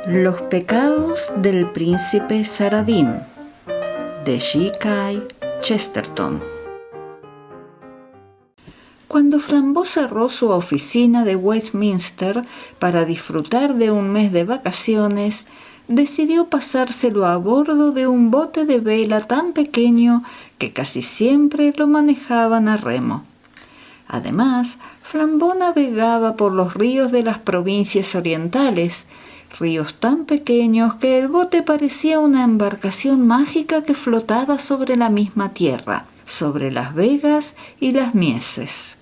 Los pecados del príncipe Saradín, de G.K. Chesterton. Cuando Flambeau cerró su oficina de Westminster para disfrutar de un mes de vacaciones, decidió pasárselo a bordo de un bote de vela tan pequeño que casi siempre lo manejaban a remo. Además, Flambeau navegaba por los ríos de las provincias orientales, ríos tan pequeños que el bote parecía una embarcación mágica que flotaba sobre la misma tierra, sobre las vegas y las mieses.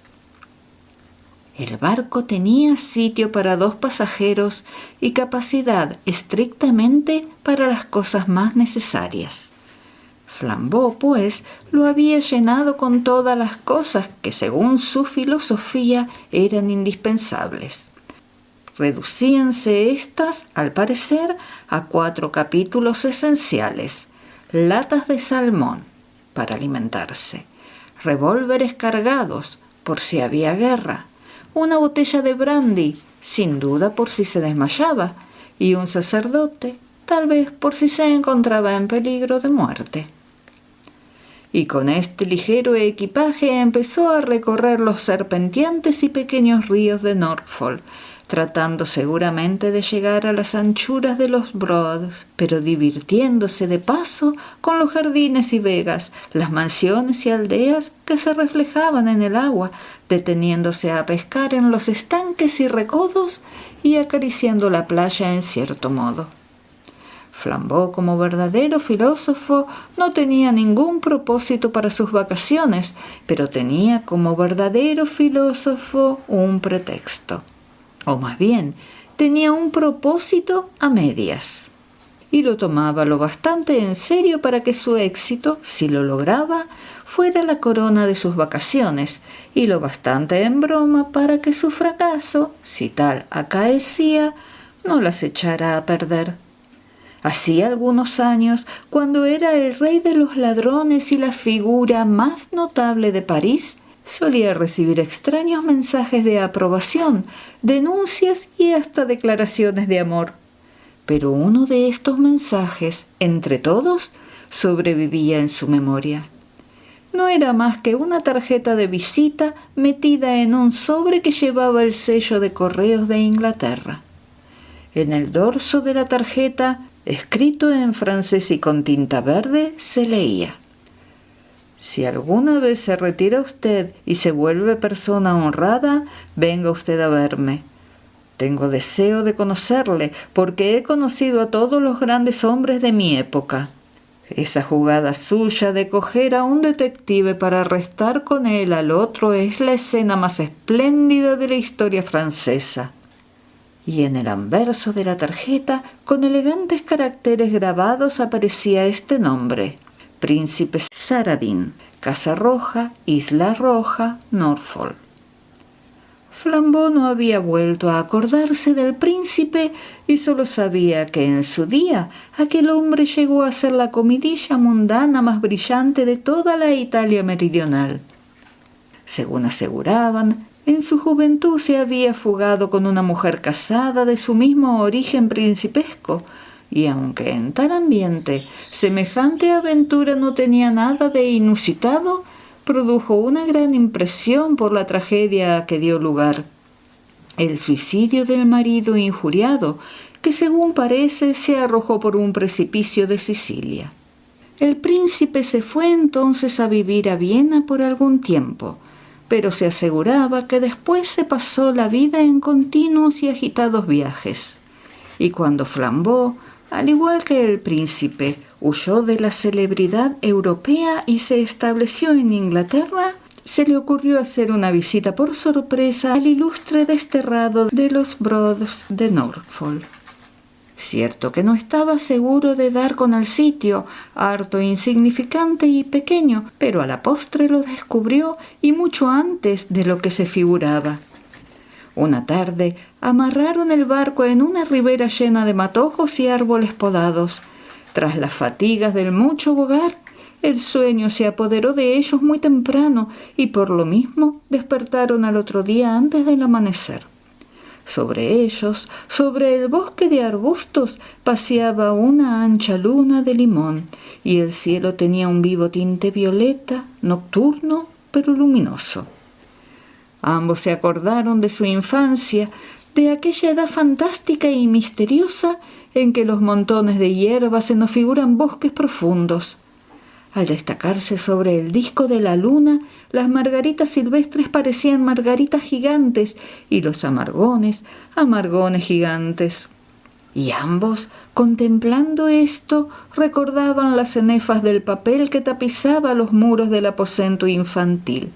El barco tenía sitio para 2 pasajeros y capacidad estrictamente para las cosas más necesarias. Flambeau, pues, lo había llenado con todas las cosas que, según su filosofía, eran indispensables. Reducíanse éstas, al parecer, a 4 capítulos esenciales: latas de salmón, para alimentarse; revólveres cargados, por si había guerra; una botella de brandy, sin duda por si se desmayaba; y un sacerdote, tal vez por si se encontraba en peligro de muerte. Y con este ligero equipaje empezó a recorrer los serpenteantes y pequeños ríos de Norfolk, tratando seguramente de llegar a las anchuras de los Broads, pero divirtiéndose de paso con los jardines y vegas, las mansiones y aldeas que se reflejaban en el agua, deteniéndose a pescar en los estanques y recodos y acariciando la playa en cierto modo. Flambeau, como verdadero filósofo, no tenía ningún propósito para sus vacaciones, pero tenía como verdadero filósofo un pretexto. O más bien, tenía un propósito a medias. Y lo tomaba lo bastante en serio para que su éxito, si lo lograba, fuera la corona de sus vacaciones, y lo bastante en broma para que su fracaso, si tal acaecía, no las echara a perder. Hacía algunos años, cuando era el rey de los ladrones y la figura más notable de París, solía recibir extraños mensajes de aprobación, denuncias y hasta declaraciones de amor. Pero uno de estos mensajes, entre todos, sobrevivía en su memoria. No era más que una tarjeta de visita metida en un sobre que llevaba el sello de correos de Inglaterra. En el dorso de la tarjeta, escrito en francés y con tinta verde, se leía: si alguna vez se retira usted y se vuelve persona honrada, venga usted a verme. Tengo deseo de conocerle, porque he conocido a todos los grandes hombres de mi época. Esa jugada suya de coger a un detective para arrestar con él al otro es la escena más espléndida de la historia francesa. Y en el anverso de la tarjeta, con elegantes caracteres grabados, aparecía este nombre: Príncipe Saradín, Casa Roja, Isla Roja, Norfolk. Flambeau no había vuelto a acordarse del príncipe y solo sabía que en su día aquel hombre llegó a ser la comidilla mundana más brillante de toda la Italia meridional. Según aseguraban, en su juventud se había fugado con una mujer casada de su mismo origen principesco, y aunque en tal ambiente semejante aventura no tenía nada de inusitado, produjo una gran impresión por la tragedia que dio lugar: el suicidio del marido injuriado, que según parece se arrojó por un precipicio de Sicilia. El príncipe se fue entonces a vivir a Viena por algún tiempo, pero se aseguraba que después se pasó la vida en continuos y agitados viajes. Y cuando Flambeau, al igual que el príncipe, huyó de la celebridad europea y se estableció en Inglaterra, se le ocurrió hacer una visita por sorpresa al ilustre desterrado de los Broads de Norfolk. Cierto que no estaba seguro de dar con el sitio, harto insignificante y pequeño, pero a la postre lo descubrió, y mucho antes de lo que se figuraba. Una tarde amarraron el barco en una ribera llena de matojos y árboles podados. Tras las fatigas del mucho bogar, el sueño se apoderó de ellos muy temprano y por lo mismo despertaron al otro día antes del amanecer. Sobre ellos, sobre el bosque de arbustos, paseaba una ancha luna de limón, y el cielo tenía un vivo tinte violeta, nocturno, pero luminoso. Ambos se acordaron de su infancia, de aquella edad fantástica y misteriosa en que los montones de hierba se nos figuran bosques profundos. Al destacarse sobre el disco de la luna, las margaritas silvestres parecían margaritas gigantes y los amargones, amargones gigantes. Y ambos, contemplando esto, recordaban las cenefas del papel que tapizaba los muros del aposento infantil.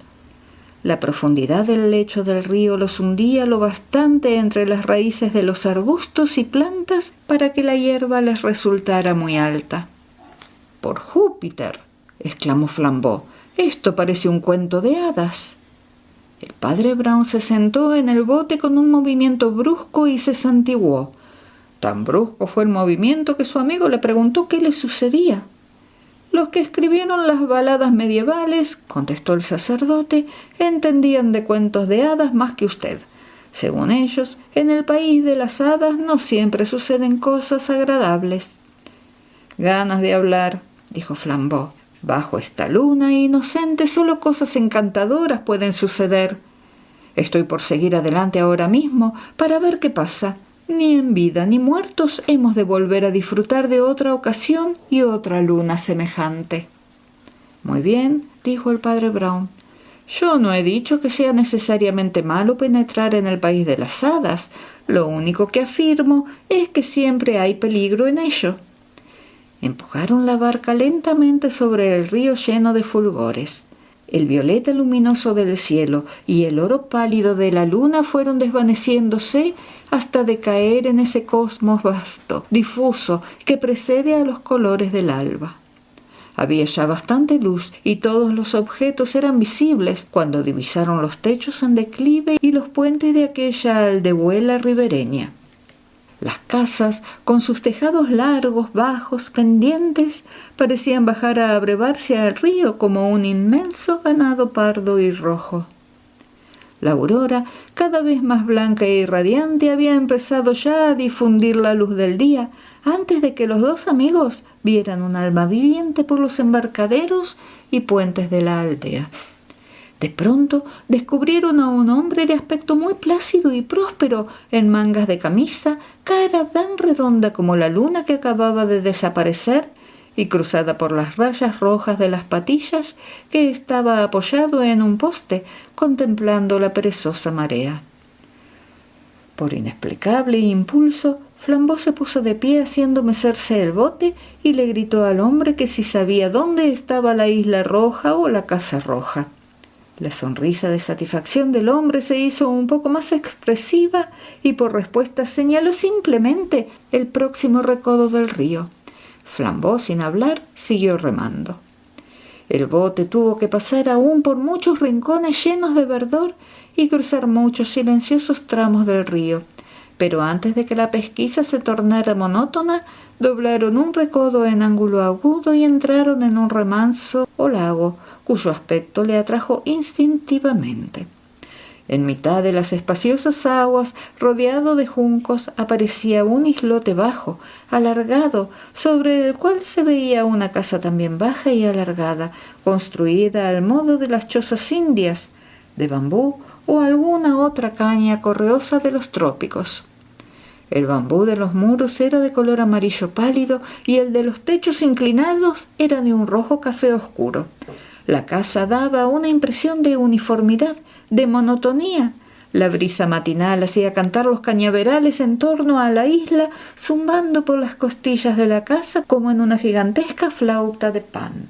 La profundidad del lecho del río los hundía lo bastante entre las raíces de los arbustos y plantas para que la hierba les resultara muy alta. «Por Júpiter», exclamó Flambeau, «esto parece un cuento de hadas». El padre Brown se sentó en el bote con un movimiento brusco y se santiguó. Tan brusco fue el movimiento que su amigo le preguntó qué le sucedía. «Los que escribieron las baladas medievales», contestó el sacerdote, «entendían de cuentos de hadas más que usted. Según ellos, en el país de las hadas no siempre suceden cosas agradables». «Ganas de hablar», dijo Flambeau. «Bajo esta luna inocente solo cosas encantadoras pueden suceder. Estoy por seguir adelante ahora mismo para ver qué pasa. Ni en vida ni muertos hemos de volver a disfrutar de otra ocasión y otra luna semejante». «Muy bien», dijo el padre Brown. «Yo no he dicho que sea necesariamente malo penetrar en el país de las hadas. Lo único que afirmo es que siempre hay peligro en ello». Empujaron la barca lentamente sobre el río lleno de fulgores. El violeta luminoso del cielo y el oro pálido de la luna fueron desvaneciéndose hasta decaer en ese cosmos vasto, difuso, que precede a los colores del alba. Había ya bastante luz y todos los objetos eran visibles cuando divisaron los techos en declive y los puentes de aquella aldehuela ribereña. Las casas, con sus tejados largos, bajos, pendientes, parecían bajar a abrevarse al río como un inmenso ganado pardo y rojo. La aurora, cada vez más blanca y radiante, había empezado ya a difundir la luz del día, antes de que los dos amigos vieran un alma viviente por los embarcaderos y puentes de la aldea. De pronto descubrieron a un hombre de aspecto muy plácido y próspero, en mangas de camisa, cara tan redonda como la luna que acababa de desaparecer y cruzada por las rayas rojas de las patillas, que estaba apoyado en un poste, contemplando la perezosa marea. Por inexplicable impulso, Flambeau se puso de pie haciendo mecerse el bote y le gritó al hombre que si sabía dónde estaba la isla roja o la casa roja. La sonrisa de satisfacción del hombre se hizo un poco más expresiva y por respuesta señaló simplemente el próximo recodo del río. Flambeau, sin hablar, siguió remando. El bote tuvo que pasar aún por muchos rincones llenos de verdor y cruzar muchos silenciosos tramos del río, pero antes de que la pesquisa se tornara monótona, doblaron un recodo en ángulo agudo y entraron en un remanso o lago, cuyo aspecto le atrajo instintivamente. En mitad de las espaciosas aguas, rodeado de juncos, aparecía un islote bajo, alargado, sobre el cual se veía una casa también baja y alargada, construida al modo de las chozas indias, de bambú o alguna otra caña correosa de los trópicos. El bambú de los muros era de color amarillo pálido y el de los techos inclinados era de un rojo café oscuro. La casa daba una impresión de uniformidad, de monotonía. La brisa matinal hacía cantar los cañaverales en torno a la isla, zumbando por las costillas de la casa como en una gigantesca flauta de pan.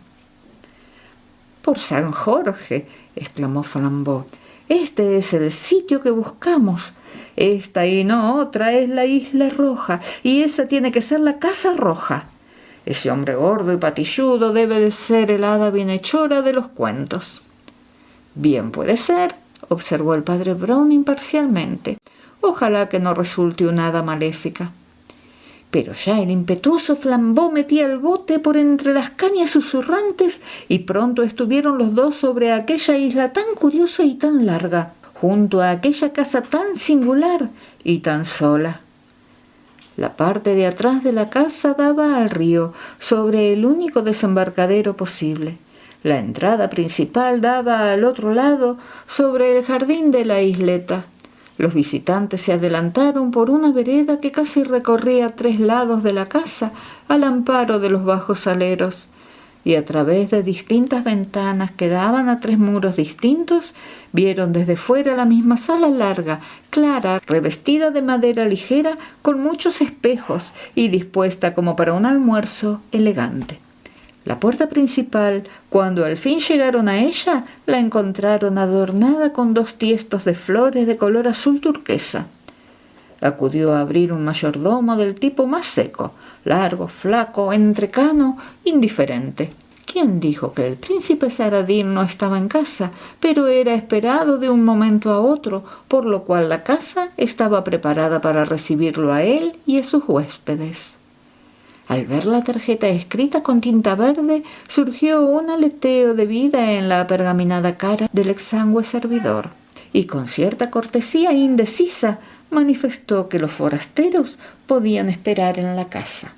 «Por San Jorge», exclamó Flambeau, «este es el sitio que buscamos. Esta y no otra es la isla roja, y esa tiene que ser la casa roja. Ese hombre gordo y patilludo debe de ser el hada bienhechora de los cuentos». «Bien puede ser», observó el padre Brown imparcialmente. «Ojalá que no resulte una hada maléfica». Pero ya el impetuoso Flambeau metía el bote por entre las cañas susurrantes y pronto estuvieron los dos sobre aquella isla tan curiosa y tan larga. junto a aquella casa tan singular y tan sola. La parte de atrás de la casa daba al río, sobre el único desembarcadero posible. La entrada principal daba al otro lado, sobre el jardín de la isleta. Los visitantes se adelantaron por una vereda que casi recorría 3 lados de la casa, al amparo de los bajos aleros, y a través de distintas ventanas que daban a 3 muros distintos, vieron desde fuera la misma sala larga, clara, revestida de madera ligera, con muchos espejos y dispuesta como para un almuerzo elegante. La puerta principal, cuando al fin llegaron a ella, la encontraron adornada con 2 tiestos de flores de color azul turquesa. Acudió a abrir un mayordomo del tipo más seco, largo, flaco, entrecano, indiferente. ¿Quién dijo que el príncipe Saradín no estaba en casa? Pero era esperado de un momento a otro, por lo cual la casa estaba preparada para recibirlo a él y a sus huéspedes. Al ver la tarjeta escrita con tinta verde, surgió un aleteo de vida en la pergaminada cara del exangüe servidor, y con cierta cortesía indecisa manifestó que los forasteros podían esperar en la casa.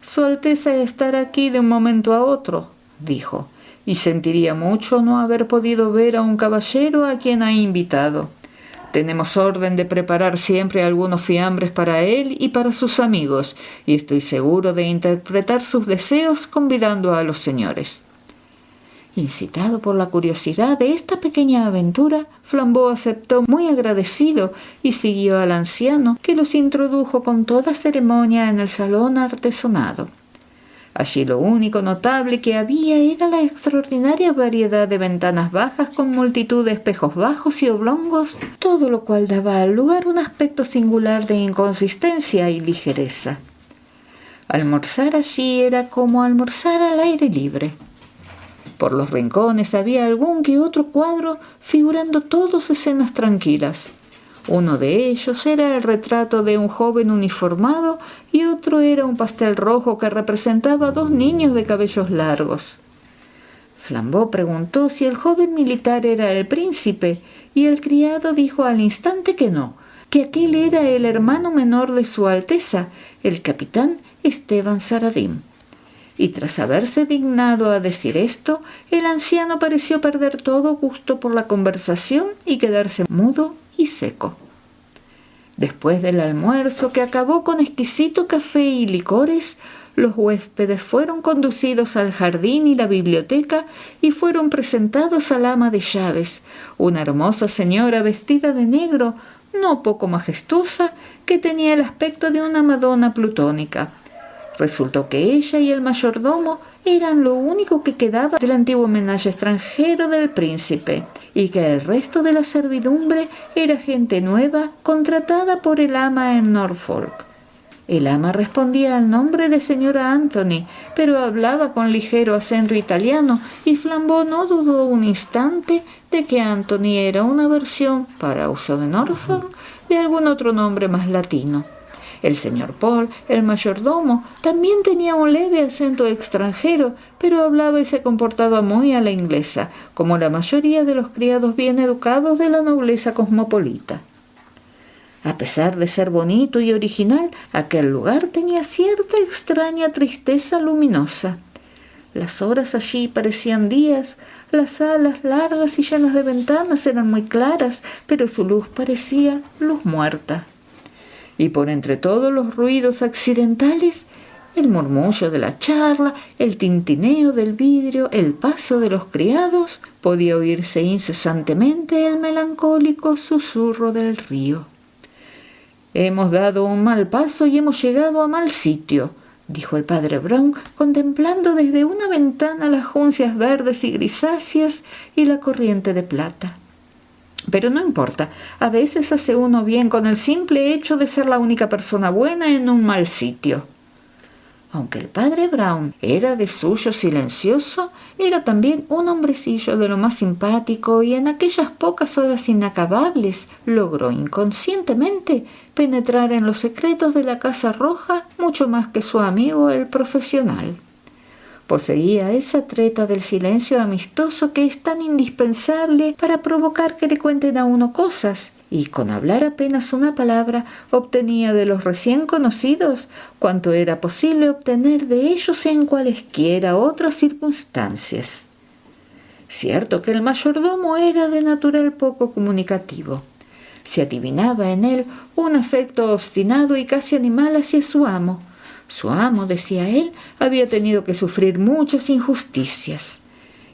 «Su Alteza estará aquí de un momento a otro», dijo, «y sentiría mucho no haber podido ver a un caballero a quien ha invitado. Tenemos orden de preparar siempre algunos fiambres para él y para sus amigos, y estoy seguro de interpretar sus deseos convidando a los señores». Incitado por la curiosidad de esta pequeña aventura, Flambeau aceptó muy agradecido y siguió al anciano, que los introdujo con toda ceremonia en el salón artesonado. Allí lo único notable que había era la extraordinaria variedad de ventanas bajas con multitud de espejos bajos y oblongos, todo lo cual daba al lugar un aspecto singular de inconsistencia y ligereza. Almorzar allí era como almorzar al aire libre. Por los rincones había algún que otro cuadro figurando todos escenas tranquilas. Uno de ellos era el retrato de un joven uniformado y otro era un pastel rojo que representaba a 2 niños de cabellos largos. Flambeau preguntó si el joven militar era el príncipe y el criado dijo al instante que no, que aquel era el hermano menor de su Alteza, el capitán Esteban Saradín. Y tras haberse dignado a decir esto, el anciano pareció perder todo gusto por la conversación y quedarse mudo y seco. Después del almuerzo, que acabó con exquisito café y licores, los huéspedes fueron conducidos al jardín y la biblioteca y fueron presentados al ama de llaves, una hermosa señora vestida de negro, no poco majestuosa, que tenía el aspecto de una Madonna plutónica. Resultó que ella y el mayordomo eran lo único que quedaba del antiguo menaje extranjero del príncipe, y que el resto de la servidumbre era gente nueva contratada por el ama en Norfolk. El ama respondía al nombre de señora Anthony, pero hablaba con ligero acento italiano, y Flambeau no dudó un instante de que Anthony era una versión, para uso de Norfolk, de algún otro nombre más latino. El señor Paul, el mayordomo, también tenía un leve acento extranjero, pero hablaba y se comportaba muy a la inglesa, como la mayoría de los criados bien educados de la nobleza cosmopolita. A pesar de ser bonito y original, aquel lugar tenía cierta extraña tristeza luminosa. Las horas allí parecían días, las salas largas y llenas de ventanas eran muy claras, pero su luz parecía luz muerta. Y por entre todos los ruidos accidentales, el murmullo de la charla, el tintineo del vidrio, el paso de los criados, podía oírse incesantemente el melancólico susurro del río. «Hemos dado un mal paso y hemos llegado a mal sitio», dijo el padre Brown, contemplando desde una ventana las juncias verdes y grisáceas y la corriente de plata. «Pero no importa, a veces hace uno bien con el simple hecho de ser la única persona buena en un mal sitio». Aunque el padre Brown era de suyo silencioso, era también un hombrecillo de lo más simpático y en aquellas pocas horas inacabables logró inconscientemente penetrar en los secretos de la Casa Roja mucho más que su amigo el profesional. Poseía esa treta del silencio amistoso que es tan indispensable para provocar que le cuenten a uno cosas, y con hablar apenas una palabra obtenía de los recién conocidos cuanto era posible obtener de ellos en cualesquiera otras circunstancias. Cierto que el mayordomo era de natural poco comunicativo. Se adivinaba en él un afecto obstinado y casi animal hacia su amo. Su amo, decía él, había tenido que sufrir muchas injusticias,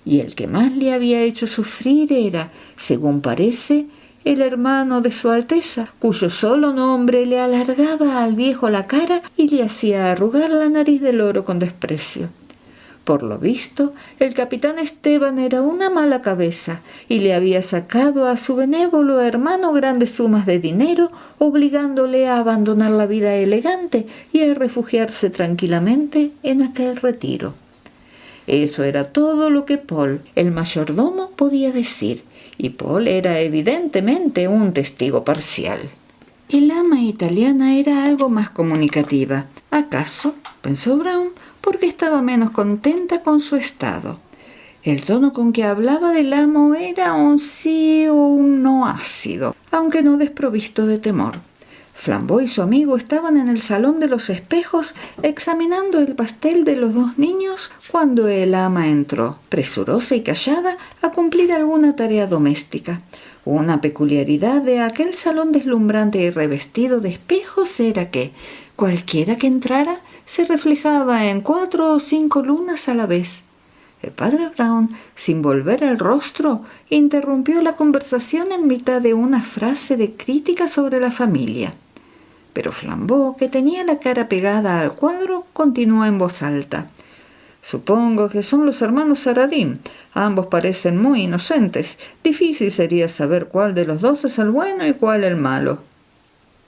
y el que más le había hecho sufrir era, según parece, el hermano de su Alteza, cuyo solo nombre le alargaba al viejo la cara y le hacía arrugar la nariz de loro con desprecio. Por lo visto, el capitán Esteban era una mala cabeza y le había sacado a su benévolo hermano grandes sumas de dinero, obligándole a abandonar la vida elegante y a refugiarse tranquilamente en aquel retiro. Eso era todo lo que Paul, el mayordomo, podía decir, y Paul era evidentemente un testigo parcial. El ama italiana era algo más comunicativa. ¿Acaso?, pensó Brown, porque estaba menos contenta con su estado. El tono con que hablaba del amo era un sí o un no ácido, aunque no desprovisto de temor. Flambeau y su amigo estaban en el salón de los espejos examinando el pastel de los dos niños cuando el ama entró, presurosa y callada, a cumplir alguna tarea doméstica. Una peculiaridad de aquel salón deslumbrante y revestido de espejos era que, cualquiera que entrara, se reflejaba en 4 o 5 lunas a la vez. El padre Brown, sin volver el rostro, interrumpió la conversación en mitad de una frase de crítica sobre la familia. Pero Flambeau, que tenía la cara pegada al cuadro, continuó en voz alta. «Supongo que son los hermanos Saradín. Ambos parecen muy inocentes. Difícil sería saber cuál de los dos es el bueno y cuál el malo».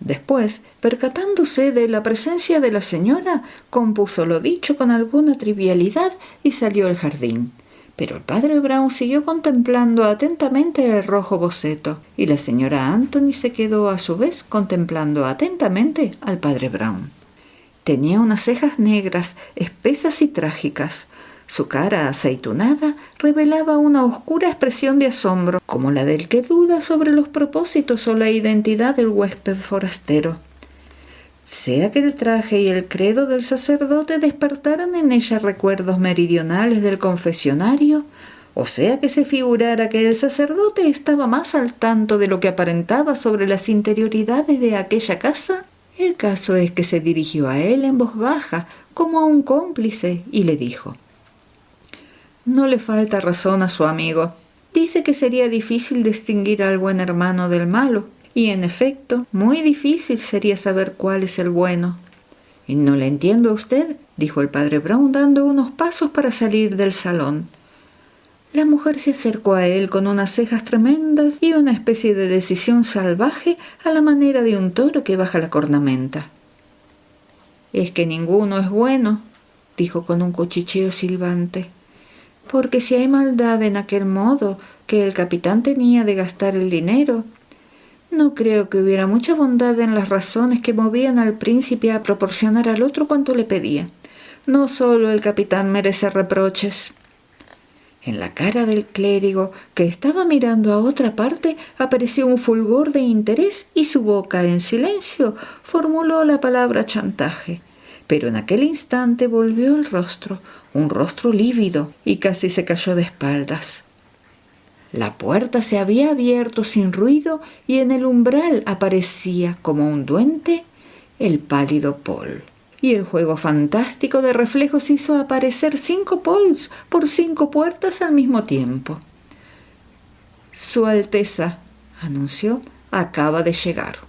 Después, percatándose de la presencia de la señora, compuso lo dicho con alguna trivialidad y salió al jardín. Pero el padre Brown siguió contemplando atentamente el rojo boceto, y la señora Anthony se quedó a su vez contemplando atentamente al padre Brown. Tenía unas cejas negras, espesas y trágicas. Su cara aceitunada revelaba una oscura expresión de asombro, como la del que duda sobre los propósitos o la identidad del huésped forastero. Sea que el traje y el credo del sacerdote despertaran en ella recuerdos meridionales del confesionario, o sea que se figurara que el sacerdote estaba más al tanto de lo que aparentaba sobre las interioridades de aquella casa, el caso es que se dirigió a él en voz baja, como a un cómplice, y le dijo: «No le falta razón a su amigo. Dice que sería difícil distinguir al buen hermano del malo, y en efecto, muy difícil sería saber cuál es el bueno». «Y no le entiendo a usted», dijo el padre Brown, dando unos pasos para salir del salón. La mujer se acercó a él con unas cejas tremendas y una especie de decisión salvaje a la manera de un toro que baja la cornamenta. «Es que ninguno es bueno», dijo con un cuchicheo silbante, «porque si hay maldad en aquel modo que el capitán tenía de gastar el dinero, no creo que hubiera mucha bondad en las razones que movían al príncipe a proporcionar al otro cuanto le pedía. No solo el capitán merece reproches». En la cara del clérigo, que estaba mirando a otra parte, apareció un fulgor de interés y su boca, en silencio, formuló la palabra chantaje. Pero en aquel instante volvió el rostro, un rostro lívido, y casi se cayó de espaldas. La puerta se había abierto sin ruido y en el umbral aparecía, como un duende, el pálido Paul. Y el juego fantástico de reflejos hizo aparecer 5 Pauls por 5 puertas al mismo tiempo. «Su Alteza», anunció, «acaba de llegar».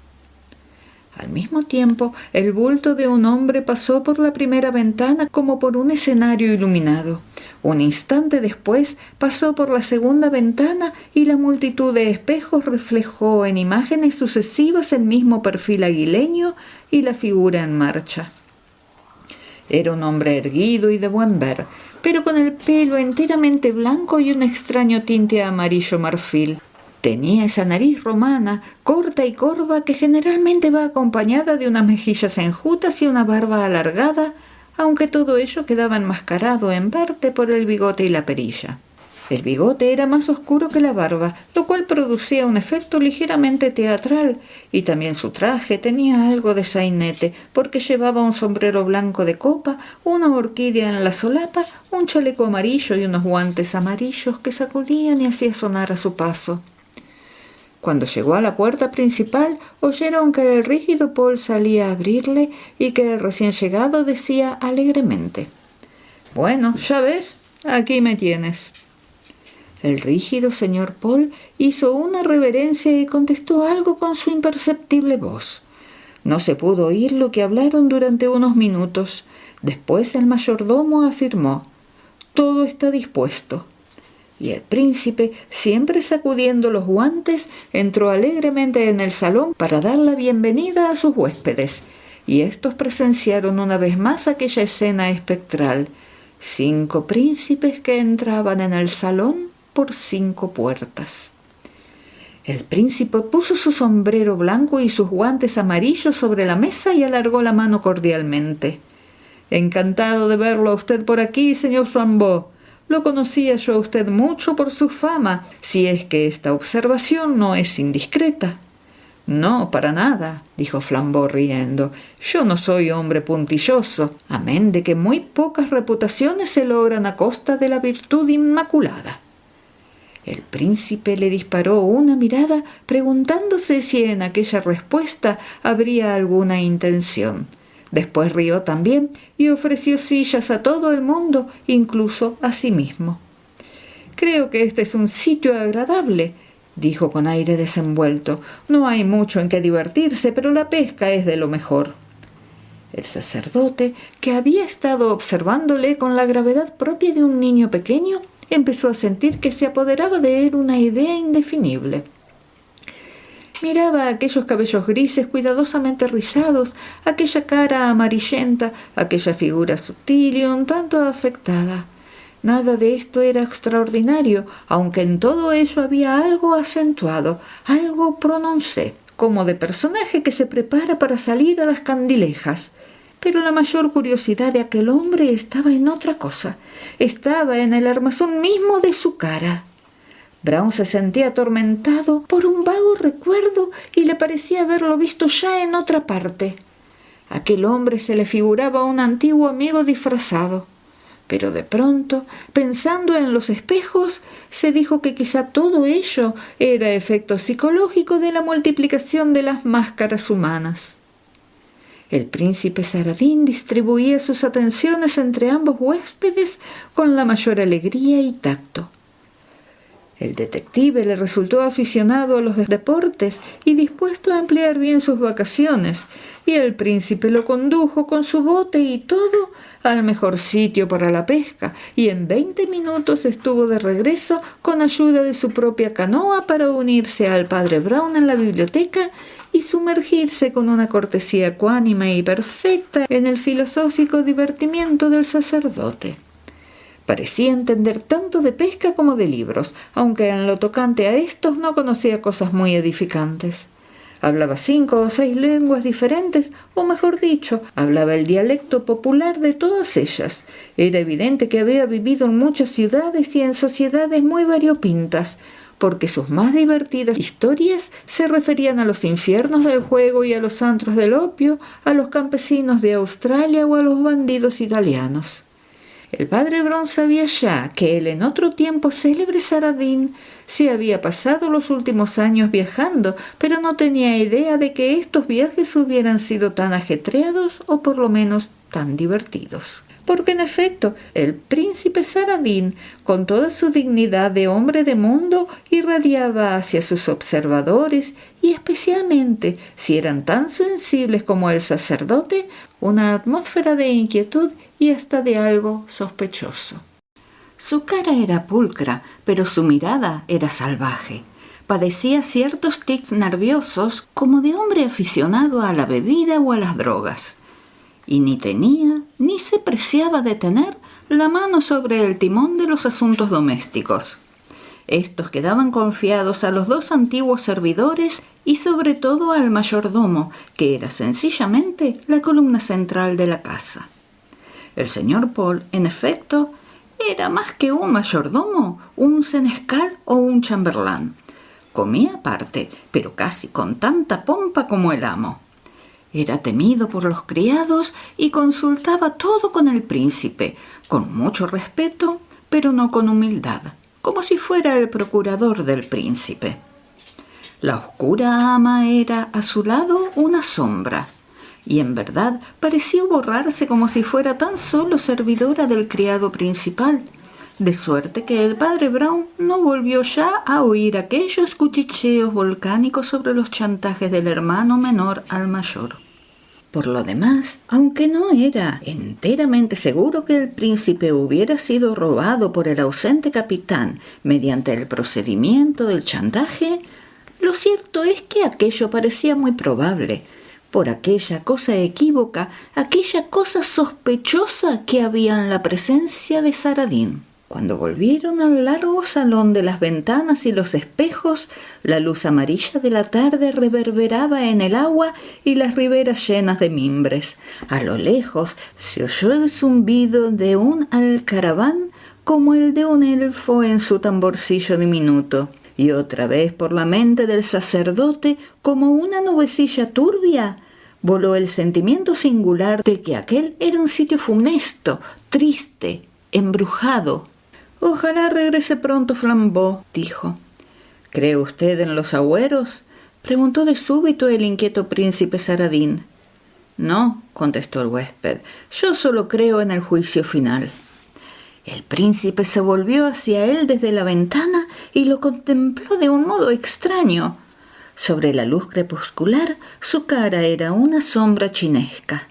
Al mismo tiempo, el bulto de un hombre pasó por la primera ventana como por un escenario iluminado. Un instante después pasó por la segunda ventana y la multitud de espejos reflejó en imágenes sucesivas el mismo perfil aguileño y la figura en marcha. Era un hombre erguido y de buen ver, pero con el pelo enteramente blanco y un extraño tinte amarillo marfil. Tenía esa nariz romana, corta y corva, que generalmente va acompañada de unas mejillas enjutas y una barba alargada, aunque todo ello quedaba enmascarado en parte por el bigote y la perilla. El bigote era más oscuro que la barba, lo cual producía un efecto ligeramente teatral, y también su traje tenía algo de sainete, porque llevaba un sombrero blanco de copa, una orquídea en la solapa, un chaleco amarillo y unos guantes amarillos que sacudían y hacía sonar a su paso. Cuando llegó a la puerta principal, oyeron que el rígido Paul salía a abrirle y que el recién llegado decía alegremente: «Bueno, ya ves, aquí me tienes». El rígido señor Paul hizo una reverencia y contestó algo con su imperceptible voz. No se pudo oír lo que hablaron durante unos minutos. Después el mayordomo afirmó: «Todo está dispuesto». Y el príncipe, siempre sacudiendo los guantes, entró alegremente en el salón para dar la bienvenida a sus huéspedes, y éstos presenciaron una vez más aquella escena espectral: 5 príncipes que entraban en el salón por 5 puertas. El príncipe puso su sombrero blanco y sus guantes amarillos sobre la mesa y alargó la mano cordialmente. «Encantado de verlo a usted por aquí, señor Flambeau. Lo conocía yo a usted mucho por su fama, si es que esta observación no es indiscreta». «No, para nada», dijo Flambeau riendo. «Yo no soy hombre puntilloso, amén de que muy pocas reputaciones se logran a costa de la virtud inmaculada». El príncipe le disparó una mirada preguntándose si en aquella respuesta habría alguna intención. Después rió también y ofreció sillas a todo el mundo, incluso a sí mismo. «Creo que este es un sitio agradable», dijo con aire desenvuelto. «No hay mucho en que divertirse, pero la pesca es de lo mejor». El sacerdote, que había estado observándole con la gravedad propia de un niño pequeño, empezó a sentir que se apoderaba de él una idea indefinible. Miraba aquellos cabellos grises cuidadosamente rizados, aquella cara amarillenta, aquella figura sutil y un tanto afectada. Nada de esto era extraordinario, aunque en todo ello había algo acentuado, algo prononcé, como de personaje que se prepara para salir a las candilejas. Pero la mayor curiosidad de aquel hombre estaba en otra cosa. Estaba en el armazón mismo de su cara. Brown se sentía atormentado por un vago recuerdo y le parecía haberlo visto ya en otra parte. Aquel hombre se le figuraba un antiguo amigo disfrazado. Pero de pronto, pensando en los espejos, se dijo que quizá todo ello era efecto psicológico de la multiplicación de las máscaras humanas. El príncipe Saradín distribuía sus atenciones entre ambos huéspedes con la mayor alegría y tacto. El detective le resultó aficionado a los deportes y dispuesto a emplear bien sus vacaciones, y el príncipe lo condujo con su bote y todo al mejor sitio para la pesca, y en 20 minutos estuvo de regreso con ayuda de su propia canoa para unirse al padre Brown en la biblioteca y sumergirse con una cortesía ecuánime y perfecta en el filosófico divertimiento del sacerdote. Parecía entender tanto de pesca como de libros, aunque en lo tocante a estos no conocía cosas muy edificantes. Hablaba 5 o 6 lenguas diferentes, o mejor dicho, hablaba el dialecto popular de todas ellas. Era evidente que había vivido en muchas ciudades y en sociedades muy variopintas, porque sus más divertidas historias se referían a los infiernos del juego y a los antros del opio, a los campesinos de Australia o a los bandidos italianos. El padre Brown sabía ya que el en otro tiempo célebre Saradín se había pasado los últimos años viajando, pero no tenía idea de que estos viajes hubieran sido tan ajetreados o por lo menos tan divertidos. Porque en efecto, el príncipe Saradín, con toda su dignidad de hombre de mundo, irradiaba hacia sus observadores, y especialmente si eran tan sensibles como el sacerdote, una atmósfera de inquietud y hasta de algo sospechoso. Su cara era pulcra, pero su mirada era salvaje. Padecía ciertos tics nerviosos como de hombre aficionado a la bebida o a las drogas. Y ni tenía, ni se preciaba de tener la mano sobre el timón de los asuntos domésticos. Estos quedaban confiados a los 2 antiguos servidores y sobre todo al mayordomo, que era sencillamente la columna central de la casa. El señor Paul, en efecto, era más que un mayordomo, un senescal o un chambelán. Comía aparte, pero casi con tanta pompa como el amo. Era temido por los criados y consultaba todo con el príncipe, con mucho respeto, pero no con humildad, como si fuera el procurador del príncipe. La oscura ama era, a su lado, una sombra, y en verdad pareció borrarse como si fuera tan solo servidora del criado principal, de suerte que el padre Brown no volvió ya a oír aquellos cuchicheos volcánicos sobre los chantajes del hermano menor al mayor. Por lo demás, aunque no era enteramente seguro que el príncipe hubiera sido robado por el ausente capitán mediante el procedimiento del chantaje, lo cierto es que aquello parecía muy probable, por aquella cosa equívoca, aquella cosa sospechosa que había en la presencia de Saradín. Cuando volvieron al largo salón de las ventanas y los espejos, la luz amarilla de la tarde reverberaba en el agua y las riberas llenas de mimbres. A lo lejos se oyó el zumbido de un alcaraván como el de un elfo en su tamborcillo diminuto. Y otra vez por la mente del sacerdote, como una nubecilla turbia, voló el sentimiento singular de que aquel era un sitio funesto, triste, embrujado. «Ojalá regrese pronto Flambeau», dijo. «¿Cree usted en los agüeros?», preguntó de súbito el inquieto príncipe Saradín. «No», contestó el huésped, «yo solo creo en el juicio final». El príncipe se volvió hacia él desde la ventana y lo contempló de un modo extraño. Sobre la luz crepuscular, su cara era una sombra chinesca.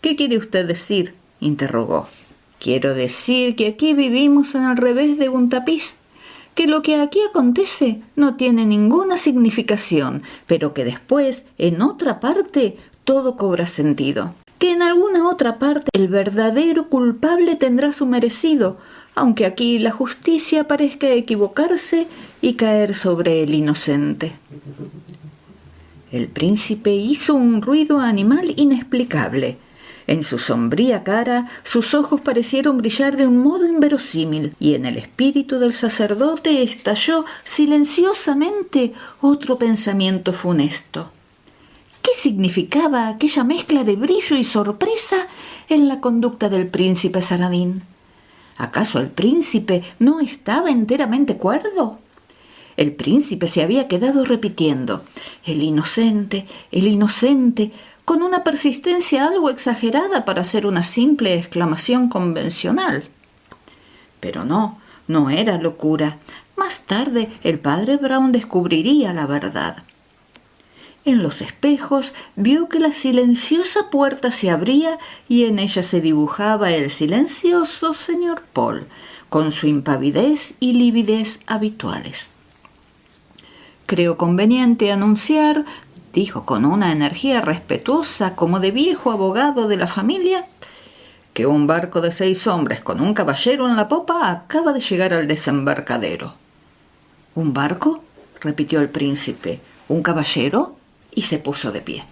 «¿Qué quiere usted decir?», interrogó. «Quiero decir que aquí vivimos en el revés de un tapiz, que lo que aquí acontece no tiene ninguna significación, pero que después, en otra parte, todo cobra sentido. Que en alguna otra parte el verdadero culpable tendrá su merecido, aunque aquí la justicia parezca equivocarse y caer sobre el inocente». El príncipe hizo un ruido animal inexplicable. En su sombría cara, sus ojos parecieron brillar de un modo inverosímil, y en el espíritu del sacerdote estalló silenciosamente otro pensamiento funesto. ¿Qué significaba aquella mezcla de brillo y sorpresa en la conducta del príncipe Saradín? ¿Acaso el príncipe no estaba enteramente cuerdo? El príncipe se había quedado repitiendo el inocente, con una persistencia algo exagerada para ser una simple exclamación convencional. Pero no era locura. Más tarde el padre Brown descubriría la verdad. En los espejos vio que la silenciosa puerta se abría y en ella se dibujaba el silencioso señor Paul, con su impavidez y lividez habituales. «Creo conveniente anunciar», dijo con una energía respetuosa como de viejo abogado de la familia, «que un barco de 6 hombres con un caballero en la popa acaba de llegar al desembarcadero». «¿Un barco?», repitió el príncipe. «¿Un caballero?», y se puso de pie.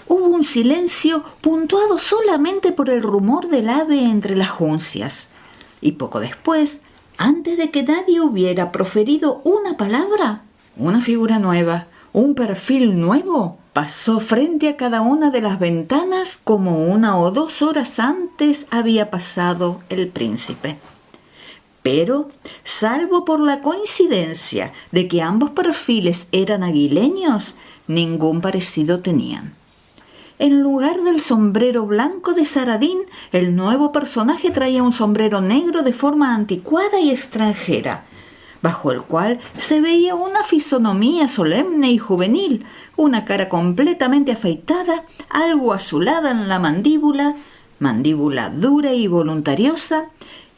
Hubo un silencio puntuado solamente por el rumor del ave entre las juncias, y poco después, antes de que nadie hubiera proferido una palabra, una figura nueva, un perfil nuevo, pasó frente a cada una de las ventanas como 1 o 2 horas antes había pasado el príncipe. Pero, salvo por la coincidencia de que ambos perfiles eran aguileños, ningún parecido tenían. En lugar del sombrero blanco de Saradín, el nuevo personaje traía un sombrero negro de forma anticuada y extranjera, bajo el cual se veía una fisonomía solemne y juvenil, una cara completamente afeitada, algo azulada en la mandíbula dura y voluntariosa,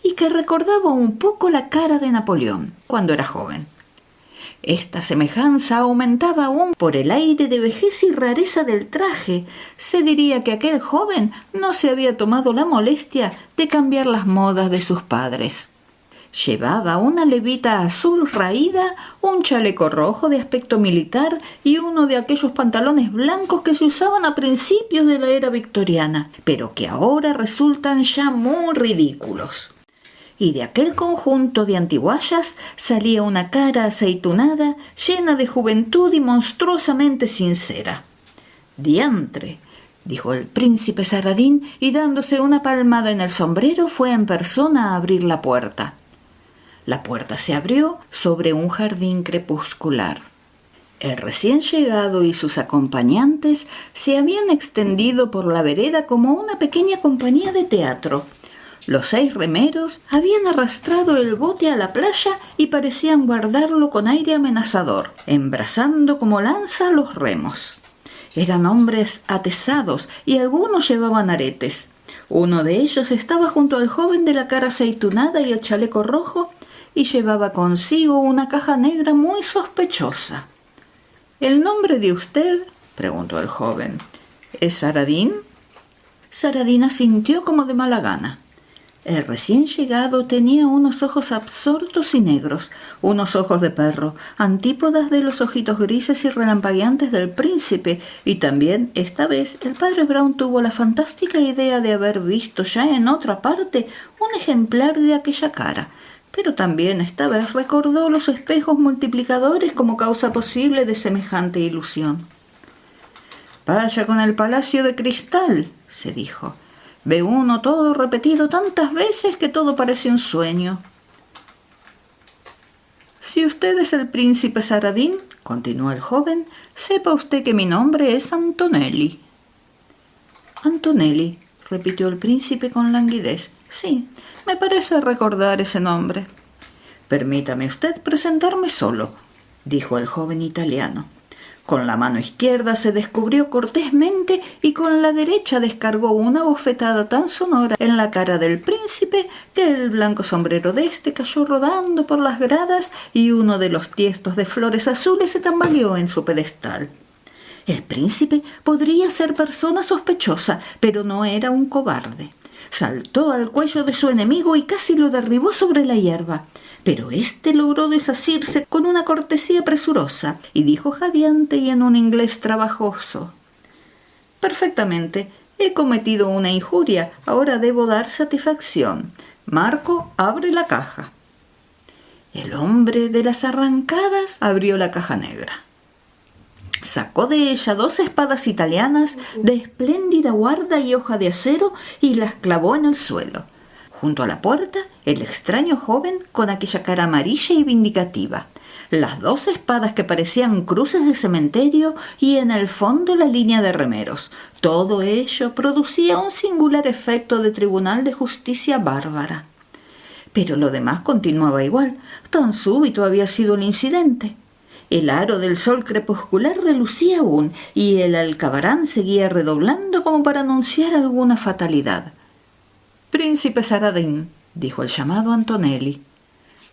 y que recordaba un poco la cara de Napoleón cuando era joven. Esta semejanza aumentaba aún por el aire de vejez y rareza del traje. Se diría que aquel joven no se había tomado la molestia de cambiar las modas de sus padres. Llevaba una levita azul raída, un chaleco rojo de aspecto militar y uno de aquellos pantalones blancos que se usaban a principios de la era victoriana, pero que ahora resultan ya muy ridículos. Y de aquel conjunto de antiguallas salía una cara aceitunada, llena de juventud y monstruosamente sincera. «Diantre», dijo el príncipe Saradín, y dándose una palmada en el sombrero fue en persona a abrir la puerta. La puerta se abrió sobre un jardín crepuscular. El recién llegado y sus acompañantes se habían extendido por la vereda como una pequeña compañía de teatro. Los 6 remeros habían arrastrado el bote a la playa y parecían guardarlo con aire amenazador, embrazando como lanza los remos. Eran hombres atesados y algunos llevaban aretes. Uno de ellos estaba junto al joven de la cara aceitunada y el chaleco rojo y llevaba consigo una caja negra muy sospechosa. «¿El nombre de usted?», preguntó el joven. «¿Es Saradín?». Saradín asintió como de mala gana. El recién llegado tenía unos ojos absortos y negros, unos ojos de perro, antípodas de los ojitos grises y relampagueantes del príncipe, y también, esta vez, el padre Brown tuvo la fantástica idea de haber visto ya en otra parte un ejemplar de aquella cara, pero también esta vez recordó los espejos multiplicadores como causa posible de semejante ilusión. «Vaya con el palacio de cristal», se dijo. «Ve uno todo repetido tantas veces que todo parece un sueño». «Si usted es el príncipe Saradín», continuó el joven, «sepa usted que mi nombre es Antonelli». «Antonelli», repitió el príncipe con languidez. «Sí, me parece recordar ese nombre». «Permítame usted presentarme solo», dijo el joven italiano. Con la mano izquierda se descubrió cortésmente y con la derecha descargó una bofetada tan sonora en la cara del príncipe que el blanco sombrero de éste cayó rodando por las gradas y uno de los tiestos de flores azules se tambaleó en su pedestal. El príncipe podría ser persona sospechosa, pero no era un cobarde. Saltó al cuello de su enemigo y casi lo derribó sobre la hierba. Pero éste logró desasirse con una cortesía presurosa y dijo jadeante y en un inglés trabajoso: «Perfectamente, he cometido una injuria, ahora debo dar satisfacción. Marco, abre la caja». El hombre de las arrancadas abrió la caja negra. Sacó de ella 2 espadas italianas de espléndida guarda y hoja de acero y las clavó en el suelo. Junto a la puerta, el extraño joven con aquella cara amarilla y vindicativa, las 2 espadas que parecían cruces de cementerio y en el fondo la línea de remeros. Todo ello producía un singular efecto de tribunal de justicia bárbara. Pero lo demás continuaba igual, tan súbito había sido el incidente. El aro del sol crepuscular relucía aún y el alcabarán seguía redoblando como para anunciar alguna fatalidad. «Príncipe Saradín», dijo el llamado Antonelli,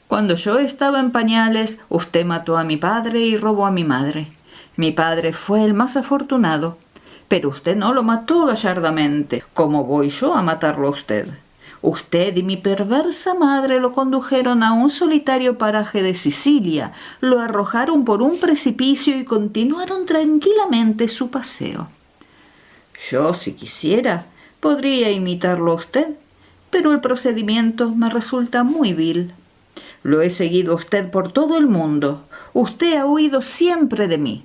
«cuando yo estaba en pañales, usted mató a mi padre y robó a mi madre. Mi padre fue el más afortunado, pero usted no lo mató gallardamente, como voy yo a matarlo a usted. Usted y mi perversa madre lo condujeron a un solitario paraje de Sicilia, lo arrojaron por un precipicio y continuaron tranquilamente su paseo. Yo, si quisiera, podría imitarlo a usted, pero el procedimiento me resulta muy vil. Lo he seguido a usted por todo el mundo. Usted ha huido siempre de mí.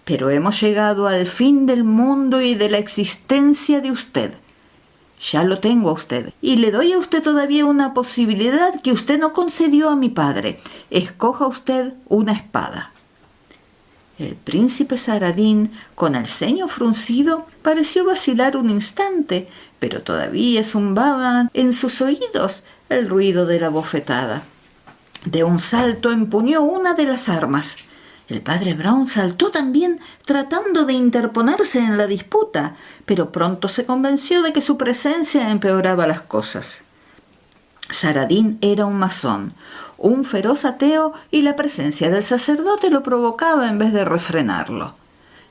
Pero hemos llegado al fin del mundo y de la existencia de usted. Ya lo tengo a usted, y le doy a usted todavía una posibilidad que usted no concedió a mi padre. Escoja usted una espada». El príncipe Saradín, con el ceño fruncido, pareció vacilar un instante, pero todavía zumbaba en sus oídos el ruido de la bofetada. De un salto empuñó una de las armas. El padre Brown saltó también, tratando de interponerse en la disputa, pero pronto se convenció de que su presencia empeoraba las cosas. Saradín era un masón, un feroz ateo, y la presencia del sacerdote lo provocaba en vez de refrenarlo.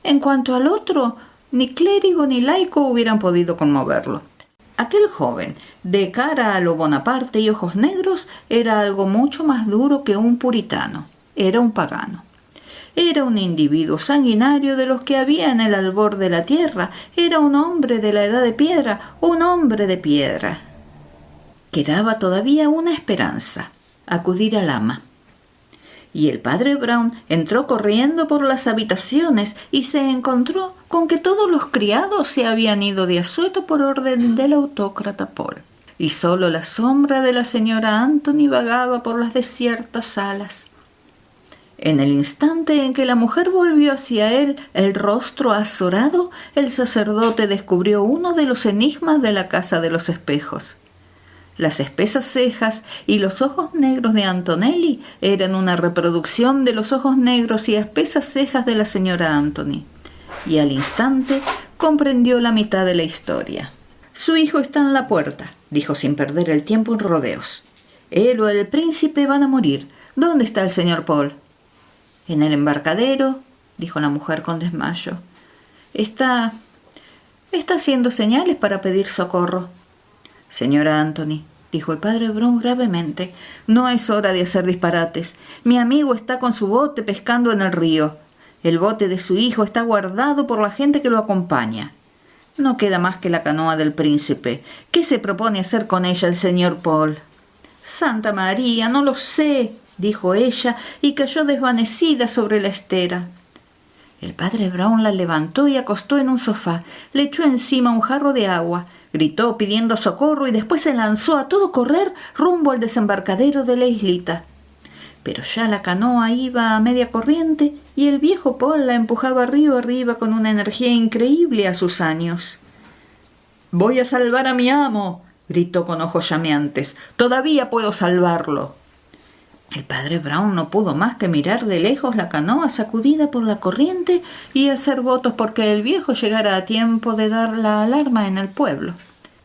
En cuanto al otro, ni clérigo ni laico hubieran podido conmoverlo. Aquel joven, de cara a lo Bonaparte y ojos negros, era algo mucho más duro que un puritano. Era un pagano. Era un individuo sanguinario de los que había en el albor de la tierra. Era un hombre de la edad de piedra, un hombre de piedra. Quedaba todavía una esperanza: acudir al ama. Y el padre Brown entró corriendo por las habitaciones y se encontró con que todos los criados se habían ido de asueto por orden del autócrata Paul, y solo la sombra de la señora Anthony vagaba por las desiertas salas. En el instante en que la mujer volvió hacia él el rostro azorado, el sacerdote descubrió uno de los enigmas de la casa de los espejos. Las espesas cejas y los ojos negros de Antonelli eran una reproducción de los ojos negros y espesas cejas de la señora Anthony, y al instante comprendió la mitad de la historia. «Su hijo está en la puerta», dijo sin perder el tiempo en rodeos. «Él o el príncipe van a morir. ¿Dónde está el señor Paul?» «En el embarcadero», dijo la mujer con desmayo. Está haciendo señales para pedir socorro». «Señora Anthony», dijo el padre Brown gravemente, «no es hora de hacer disparates. Mi amigo está con su bote pescando en el río. El bote de su hijo está guardado por la gente que lo acompaña. No queda más que la canoa del príncipe. ¿Qué se propone hacer con ella el señor Paul?» «Santa María, no lo sé», dijo ella, y cayó desvanecida sobre la estera. El padre Brown la levantó y acostó en un sofá, le echó encima un jarro de agua, gritó pidiendo socorro y después se lanzó a todo correr rumbo al desembarcadero de la islita. Pero ya la canoa iba a media corriente y el viejo Paul la empujaba río arriba con una energía increíble a sus años. «Voy a salvar a mi amo», gritó con ojos llameantes. «Todavía puedo salvarlo». El padre Brown no pudo más que mirar de lejos la canoa sacudida por la corriente y hacer votos porque el viejo llegara a tiempo de dar la alarma en el pueblo.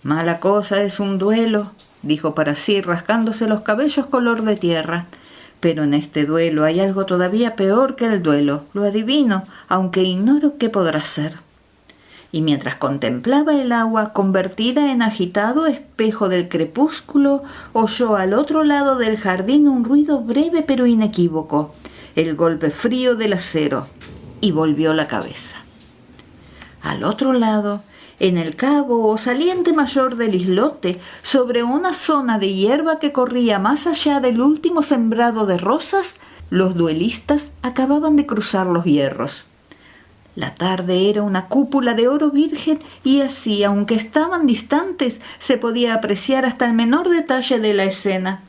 «Mala cosa es un duelo», dijo para sí, rascándose los cabellos color de tierra. «Pero en este duelo hay algo todavía peor que el duelo. Lo adivino, aunque ignoro qué podrá ser». Y mientras contemplaba el agua convertida en agitado espejo del crepúsculo, oyó al otro lado del jardín un ruido breve pero inequívoco, el golpe frío del acero, y volvió la cabeza. Al otro lado, en el cabo o saliente mayor del islote, sobre una zona de hierba que corría más allá del último sembrado de rosas, los duelistas acababan de cruzar los hierros. La tarde era una cúpula de oro virgen y así, aunque estaban distantes, se podía apreciar hasta el menor detalle de la escena.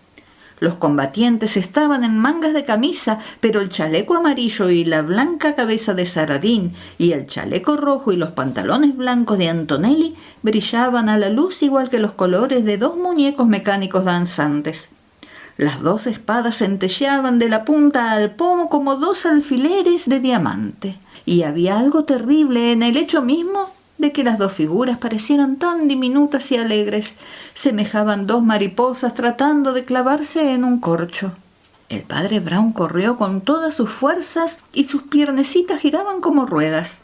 Los combatientes estaban en mangas de camisa, pero el chaleco amarillo y la blanca cabeza de Saradín y el chaleco rojo y los pantalones blancos de Antonelli brillaban a la luz igual que los colores de dos muñecos mecánicos danzantes. Las dos espadas centelleaban de la punta al pomo como dos alfileres de diamante. Y había algo terrible en el hecho mismo de que las dos figuras parecieran tan diminutas y alegres. Semejaban dos mariposas tratando de clavarse en un corcho. El padre Brown corrió con todas sus fuerzas y sus piernecitas giraban como ruedas.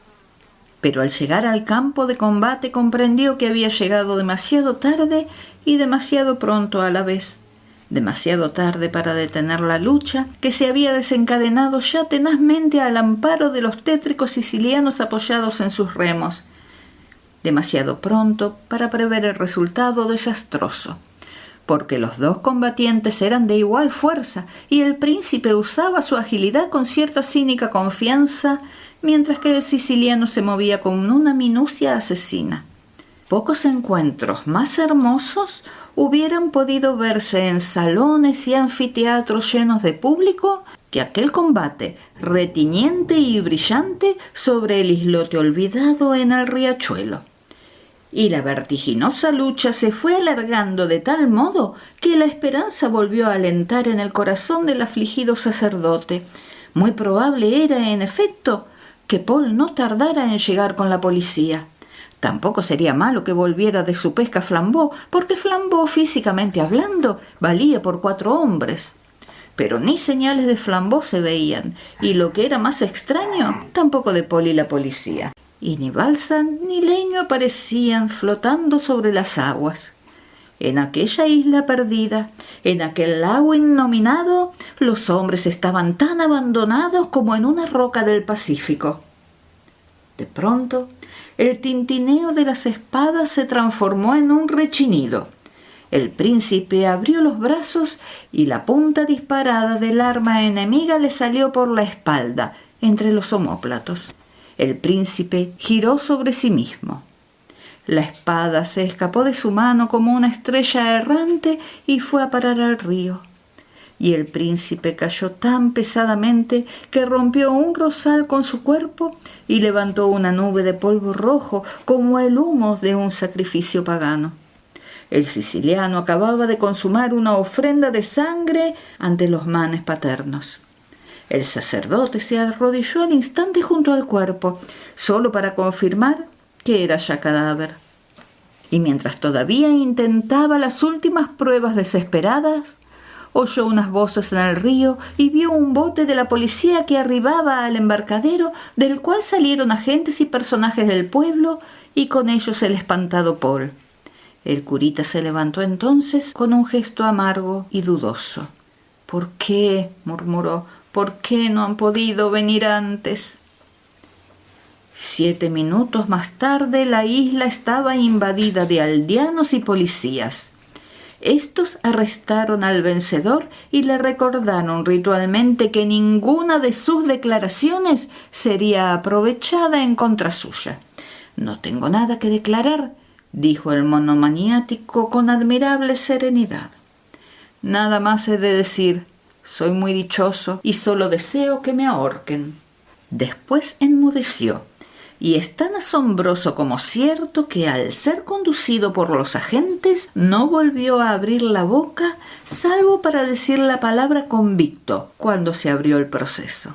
Pero al llegar al campo de combate comprendió que había llegado demasiado tarde y demasiado pronto a la vez. Demasiado tarde para detener la lucha, que se había desencadenado ya tenazmente al amparo de los tétricos sicilianos apoyados en sus remos. Demasiado pronto para prever el resultado desastroso, porque los dos combatientes eran de igual fuerza y el príncipe usaba su agilidad con cierta cínica confianza, mientras que el siciliano se movía con una minucia asesina. Pocos encuentros más hermosos hubieran podido verse en salones y anfiteatros llenos de público que aquel combate retiñente y brillante sobre el islote olvidado en el riachuelo. Y la vertiginosa lucha se fue alargando de tal modo que la esperanza volvió a alentar en el corazón del afligido sacerdote. Muy probable era, en efecto, que Paul no tardara en llegar con la policía. Tampoco sería malo que volviera de su pesca Flambeau, porque Flambeau, físicamente hablando, valía por 4 hombres. Pero ni señales de Flambeau se veían, y lo que era más extraño, tampoco de Paul y la policía. y ni balsa ni leño aparecían flotando sobre las aguas. En aquella isla perdida, en aquel lago innominado, los hombres estaban tan abandonados como en una roca del Pacífico. De pronto, el tintineo de las espadas se transformó en un rechinido. El príncipe abrió los brazos y la punta disparada del arma enemiga le salió por la espalda, entre los omóplatos. El príncipe giró sobre sí mismo. La espada se escapó de su mano como una estrella errante y fue a parar al río. Y el príncipe cayó tan pesadamente que rompió un rosal con su cuerpo y levantó una nube de polvo rojo como el humo de un sacrificio pagano. El siciliano acababa de consumar una ofrenda de sangre ante los manes paternos. El sacerdote se arrodilló al instante junto al cuerpo, solo para confirmar que era ya cadáver. Y mientras todavía intentaba las últimas pruebas desesperadas, oyó unas voces en el río y vio un bote de la policía que arribaba al embarcadero, del cual salieron agentes y personajes del pueblo, y con ellos el espantado Paul. El curita se levantó entonces con un gesto amargo y dudoso. «¿Por qué?», murmuró. «¿Por qué no han podido venir antes?». 7 minutos más tarde la isla estaba invadida de aldeanos y policías. Estos arrestaron al vencedor y le recordaron ritualmente que ninguna de sus declaraciones sería aprovechada en contra suya. «No tengo nada que declarar», dijo el monomaniático con admirable serenidad. «Nada más he de decir. Soy muy dichoso y solo deseo que me ahorquen». Después enmudeció, y es tan asombroso como cierto que al ser conducido por los agentes no volvió a abrir la boca salvo para decir la palabra convicto cuando se abrió el proceso.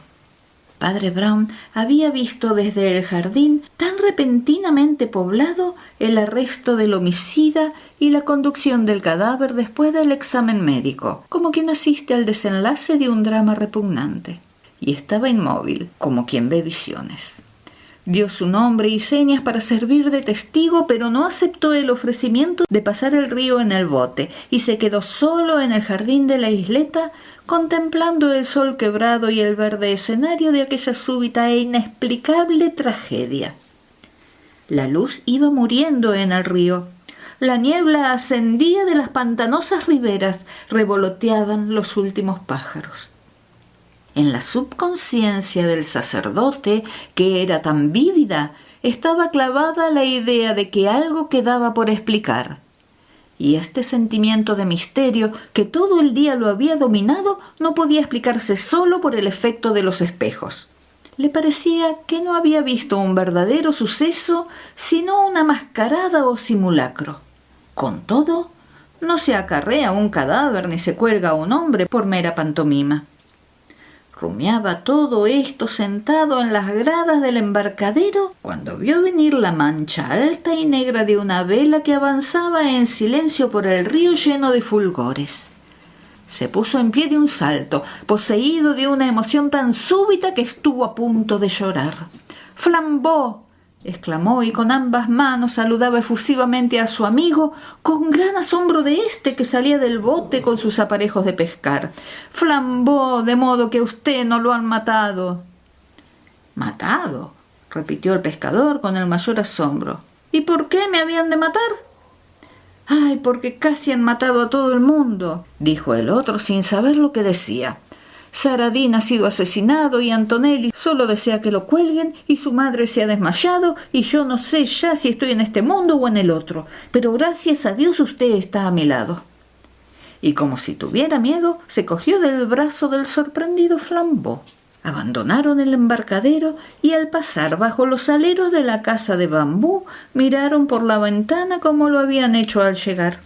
Padre Brown había visto desde el jardín tan repentinamente poblado el arresto del homicida y la conducción del cadáver después del examen médico, como quien asiste al desenlace de un drama repugnante. Y estaba inmóvil, como quien ve visiones. Dio su nombre y señas para servir de testigo, pero no aceptó el ofrecimiento de pasar el río en el bote y se quedó solo en el jardín de la isleta, contemplando el sol quebrado y el verde escenario de aquella súbita e inexplicable tragedia. La luz iba muriendo en el río. La niebla ascendía de las pantanosas riberas, revoloteaban los últimos pájaros. En la subconsciencia del sacerdote, que era tan vívida, estaba clavada la idea de que algo quedaba por explicar. Y este sentimiento de misterio, que todo el día lo había dominado, no podía explicarse solo por el efecto de los espejos. Le parecía que no había visto un verdadero suceso, sino una mascarada o simulacro. Con todo, no se acarrea un cadáver ni se cuelga a un hombre por mera pantomima. Rumiaba todo esto sentado en las gradas del embarcadero cuando vio venir la mancha alta y negra de una vela que avanzaba en silencio por el río lleno de fulgores. Se puso en pie de un salto, poseído de una emoción tan súbita que estuvo a punto de llorar. «¡Flambeau!», exclamó, y con ambas manos saludaba efusivamente a su amigo, con gran asombro de éste que salía del bote con sus aparejos de pescar. «¡Flambeau! De modo que a usted no lo han matado». «¿Matado?», repitió el pescador con el mayor asombro. «¿Y por qué me habían de matar?». «Ay, porque casi han matado a todo el mundo», dijo el otro sin saber lo que decía. «Saradín ha sido asesinado y Antonelli solo desea que lo cuelguen y su madre se ha desmayado y yo no sé ya si estoy en este mundo o en el otro, pero gracias a Dios usted está a mi lado». Y como si tuviera miedo, se cogió del brazo del sorprendido Flambeau. Abandonaron el embarcadero y al pasar bajo los aleros de la casa de bambú miraron por la ventana como lo habían hecho al llegar.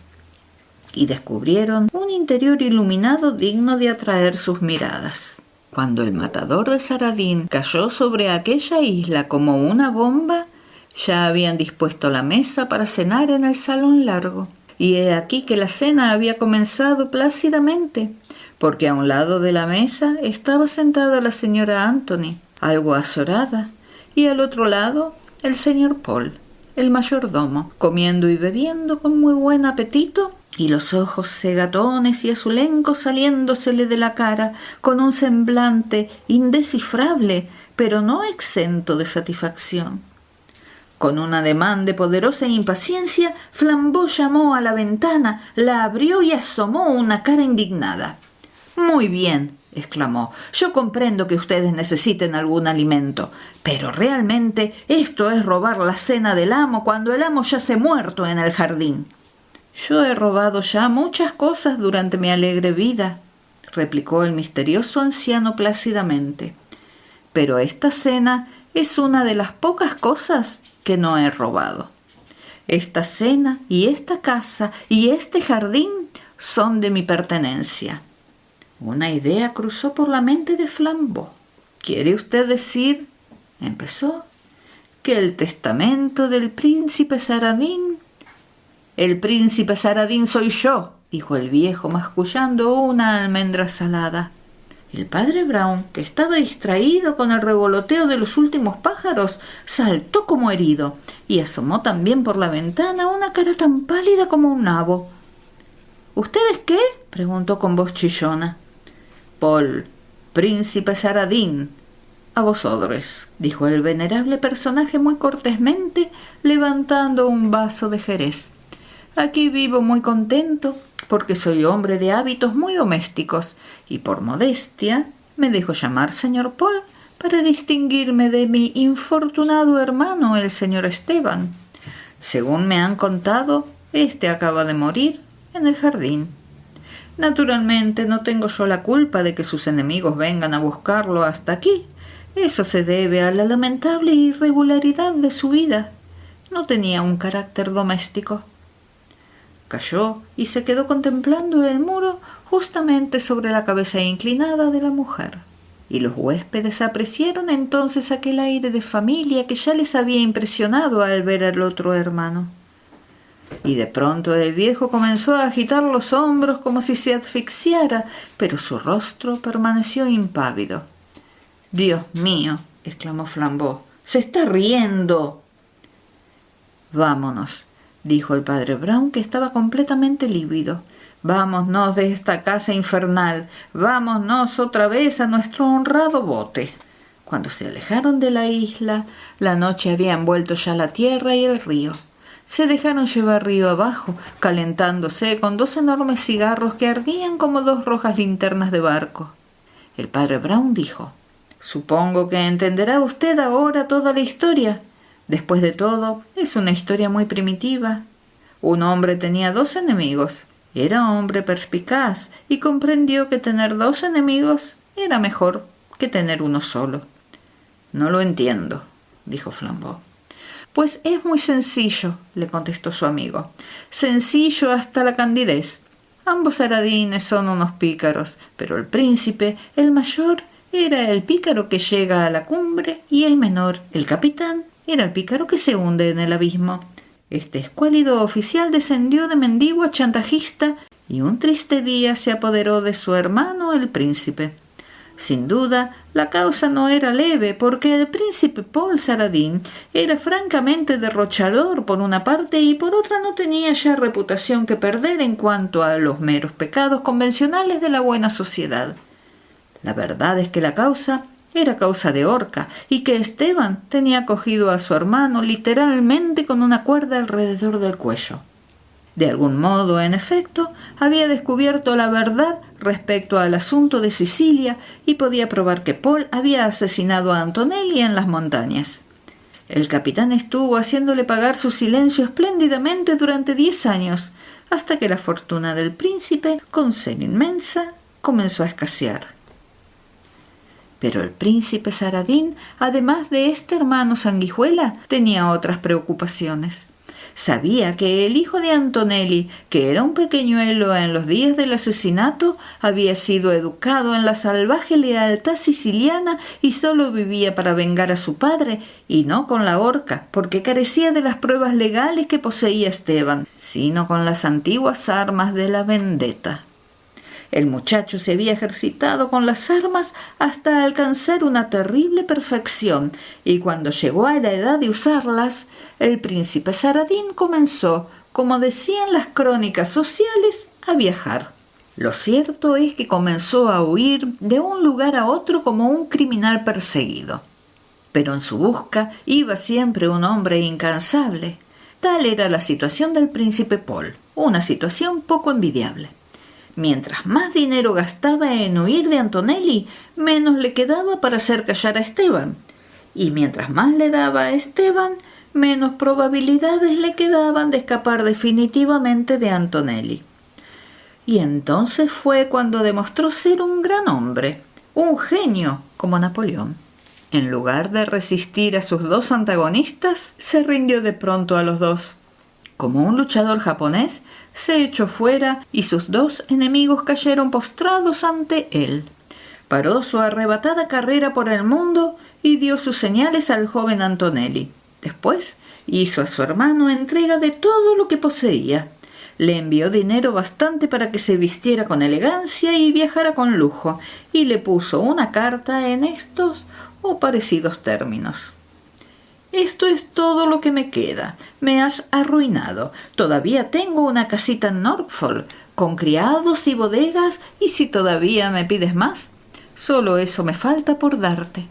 Y descubrieron un interior iluminado digno de atraer sus miradas. Cuando el matador de Saradín cayó sobre aquella isla como una bomba, ya habían dispuesto la mesa para cenar en el salón largo. Y he aquí que la cena había comenzado plácidamente, porque a un lado de la mesa estaba sentada la señora Anthony, algo azorada, y al otro lado el señor Paul, el mayordomo, comiendo y bebiendo con muy buen apetito, y los ojos cegatones y azulencos saliéndosele de la cara, con un semblante indescifrable, pero no exento de satisfacción. Con un ademán de poderosa impaciencia, Flambeau llamó a la ventana, la abrió y asomó una cara indignada. «Muy bien», exclamó, «yo comprendo que ustedes necesiten algún alimento, pero realmente esto es robar la cena del amo cuando el amo yace muerto en el jardín». «Yo he robado ya muchas cosas durante mi alegre vida», replicó el misterioso anciano plácidamente, «pero esta cena es una de las pocas cosas que no he robado. Esta cena y esta casa y este jardín son de mi pertenencia». Una idea cruzó por la mente de Flambeau. «¿Quiere usted decir», empezó, «que el testamento del príncipe Saradín...» «El príncipe Saradín soy yo», dijo el viejo, mascullando una almendra salada. El padre Brown, que estaba distraído con el revoloteo de los últimos pájaros, saltó como herido y asomó también por la ventana una cara tan pálida como un nabo. «¿Ustedes qué?», preguntó con voz chillona. «Paul, príncipe Saradín, a vosotros», dijo el venerable personaje muy cortésmente, levantando un vaso de jerez. «Aquí vivo muy contento, porque soy hombre de hábitos muy domésticos, y por modestia me dejo llamar señor Paul para distinguirme de mi infortunado hermano, el señor Esteban. Según me han contado, éste acaba de morir en el jardín. Naturalmente no tengo yo la culpa de que sus enemigos vengan a buscarlo hasta aquí. Eso se debe a la lamentable irregularidad de su vida. No tenía un carácter doméstico». Calló y se quedó contemplando el muro justamente sobre la cabeza inclinada de la mujer. Y los huéspedes apreciaron entonces aquel aire de familia que ya les había impresionado al ver al otro hermano. Y de pronto el viejo comenzó a agitar los hombros como si se asfixiara, pero su rostro permaneció impávido. «Dios mío», exclamó Flambeau, «se está riendo». «Vámonos», dijo el padre Brown, que estaba completamente lívido. «Vámonos de esta casa infernal, vámonos otra vez a nuestro honrado bote». Cuando se alejaron de la isla, la noche había envuelto ya la tierra y el río. Se dejaron llevar río abajo, calentándose con 2 enormes cigarros que ardían como 2 rojas linternas de barco. El padre Brown dijo: «Supongo que entenderá usted ahora toda la historia. Después de todo, es una historia muy primitiva. Un hombre tenía 2 enemigos. Era hombre perspicaz y comprendió que tener 2 enemigos era mejor que tener uno solo». «No lo entiendo», dijo Flambeau. «Pues es muy sencillo», le contestó su amigo. «Sencillo hasta la candidez. Ambos Saradines son unos pícaros, pero el príncipe, el mayor, era el pícaro que llega a la cumbre y el menor, el capitán, era el pícaro que se hunde en el abismo. Este escuálido oficial descendió de mendigo a chantajista y un triste día se apoderó de su hermano el príncipe. Sin duda, la causa no era leve, porque el príncipe Paul Saradín era francamente derrochador por una parte y por otra no tenía ya reputación que perder en cuanto a los meros pecados convencionales de la buena sociedad. La verdad es que la causa era causa de horca y que Esteban tenía cogido a su hermano literalmente con una cuerda alrededor del cuello. De algún modo, en efecto, había descubierto la verdad respecto al asunto de Sicilia y podía probar que Paul había asesinado a Antonelli en las montañas. El capitán estuvo haciéndole pagar su silencio espléndidamente durante 10 años, hasta que la fortuna del príncipe, con ser inmensa, comenzó a escasear. Pero el príncipe Saradín, además de este hermano sanguijuela, tenía otras preocupaciones. Sabía que el hijo de Antonelli, que era un pequeñuelo en los días del asesinato, había sido educado en la salvaje lealtad siciliana y solo vivía para vengar a su padre, y no con la horca, porque carecía de las pruebas legales que poseía Esteban, sino con las antiguas armas de la vendetta. El muchacho se había ejercitado con las armas hasta alcanzar una terrible perfección, y cuando llegó a la edad de usarlas, el príncipe Saradín comenzó, como decían las crónicas sociales, a viajar. Lo cierto es que comenzó a huir de un lugar a otro como un criminal perseguido. Pero en su busca iba siempre un hombre incansable. Tal era la situación del príncipe Paul, una situación poco envidiable. Mientras más dinero gastaba en huir de Antonelli, menos le quedaba para hacer callar a Esteban. Y mientras más le daba a Esteban, menos probabilidades le quedaban de escapar definitivamente de Antonelli. Y entonces fue cuando demostró ser un gran hombre, un genio como Napoleón. En lugar de resistir a sus dos antagonistas, se rindió de pronto a los dos. Como un luchador japonés, se echó fuera y sus dos enemigos cayeron postrados ante él. Paró su arrebatada carrera por el mundo y dio sus señales al joven Antonelli. Después hizo a su hermano entrega de todo lo que poseía. Le envió dinero bastante para que se vistiera con elegancia y viajara con lujo, y le puso una carta en estos o parecidos términos: «Esto es todo lo que me queda. Me has arruinado. Todavía tengo una casita en Norfolk, con criados y bodegas, y si todavía me pides más, solo eso me falta por darte.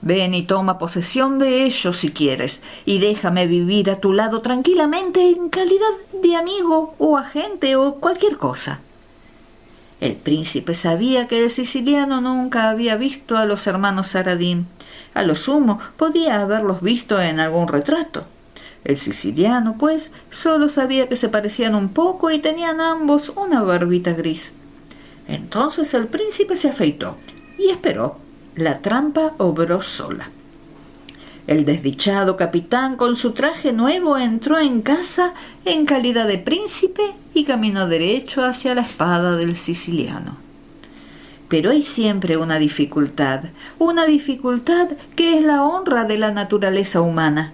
Ven y toma posesión de ello si quieres, y déjame vivir a tu lado tranquilamente en calidad de amigo o agente o cualquier cosa». El príncipe sabía que el siciliano nunca había visto a los hermanos Saradín. A lo sumo podía haberlos visto en algún retrato. El siciliano, pues, solo sabía que se parecían un poco y tenían ambos una barbita gris. Entonces el príncipe se afeitó y esperó. La trampa obró sola. El desdichado capitán, con su traje nuevo, entró en casa en calidad de príncipe y caminó derecho hacia la espada del siciliano. Pero hay siempre una dificultad que es la honra de la naturaleza humana.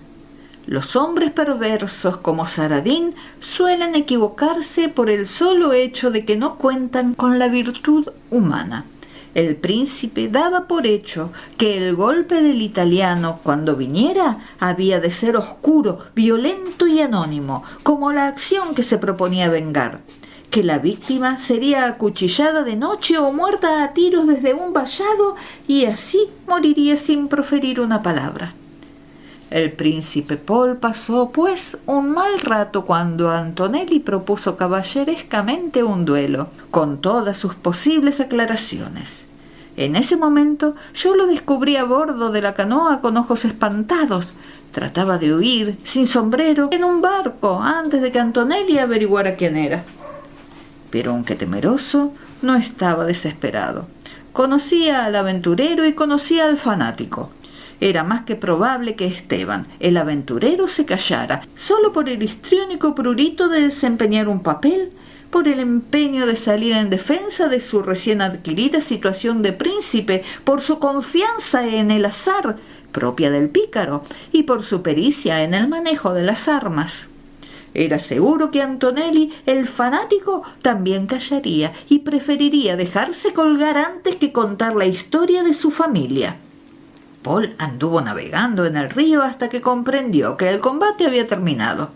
Los hombres perversos como Saradín suelen equivocarse por el solo hecho de que no cuentan con la virtud humana. El príncipe daba por hecho que el golpe del italiano, cuando viniera, había de ser oscuro, violento y anónimo, como la acción que se proponía vengar, que la víctima sería acuchillada de noche o muerta a tiros desde un vallado y así moriría sin proferir una palabra. El príncipe Paul pasó, pues, un mal rato cuando Antonelli propuso caballerescamente un duelo, con todas sus posibles aclaraciones. En ese momento yo lo descubrí a bordo de la canoa con ojos espantados. Trataba de huir, sin sombrero, en un barco, antes de que Antonelli averiguara quién era. Pero aunque temeroso, no estaba desesperado. Conocía al aventurero y conocía al fanático. Era más que probable que Esteban, el aventurero, se callara, solo por el histriónico prurito de desempeñar un papel, por el empeño de salir en defensa de su recién adquirida situación de príncipe, por su confianza en el azar, propia del pícaro, y por su pericia en el manejo de las armas. Era seguro que Antonelli, el fanático, también callaría y preferiría dejarse colgar antes que contar la historia de su familia. Paul anduvo navegando en el río hasta que comprendió que el combate había terminado.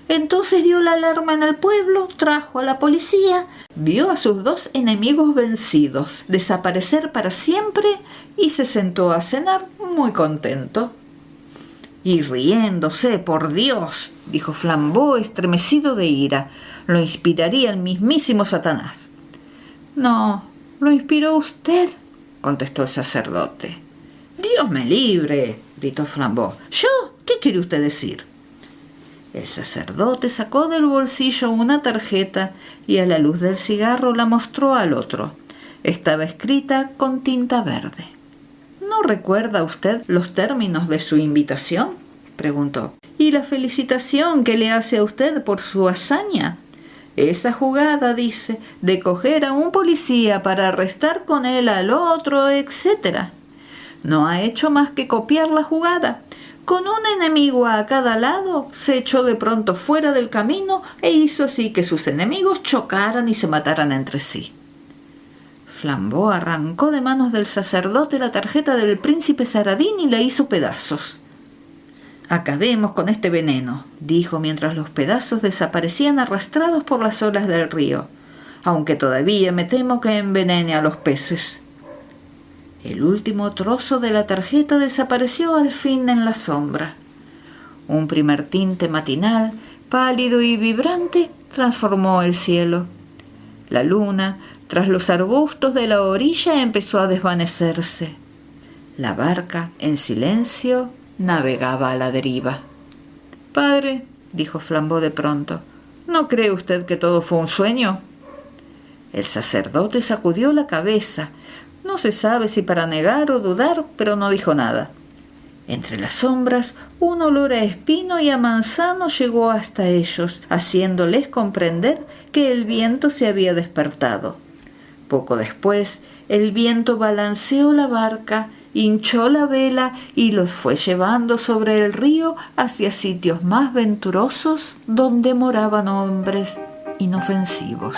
Entonces dio la alarma en el pueblo, trajo a la policía, vio a sus dos enemigos vencidos desaparecer para siempre y se sentó a cenar muy contento. Y riéndose, por Dios, dijo Flambeau, estremecido de ira, lo inspiraría el mismísimo Satanás. No, lo inspiró usted, contestó el sacerdote. Dios me libre, gritó Flambeau. ¿Yo? ¿Qué quiere usted decir? El sacerdote sacó del bolsillo una tarjeta y a la luz del cigarro la mostró al otro. Estaba escrita con tinta verde. ¿No recuerda usted los términos de su invitación?, preguntó. ¿Y la felicitación que le hace a usted por su hazaña? Esa jugada, dice, de coger a un policía para arrestar con él al otro, etc. No ha hecho más que copiar la jugada. Con un enemigo a cada lado, se echó de pronto fuera del camino e hizo así que sus enemigos chocaran y se mataran entre sí. Flambeau arrancó de manos del sacerdote la tarjeta del príncipe Saradín y la hizo pedazos. «Acabemos con este veneno», dijo mientras los pedazos desaparecían arrastrados por las olas del río, «aunque todavía me temo que envenene a los peces». El último trozo de la tarjeta desapareció al fin en la sombra. Un primer tinte matinal, pálido y vibrante, transformó el cielo. La luna, tras los arbustos de la orilla, empezó a desvanecerse. La barca, en silencio, navegaba a la deriva. «Padre», dijo Flambeau de pronto, «¿no cree usted que todo fue un sueño?» El sacerdote sacudió la cabeza. No se sabe si para negar o dudar, pero no dijo nada. Entre las sombras, un olor a espino y a manzano llegó hasta ellos, haciéndoles comprender que el viento se había despertado. Poco después, el viento balanceó la barca, hinchó la vela y los fue llevando sobre el río hacia sitios más venturosos donde moraban hombres inofensivos.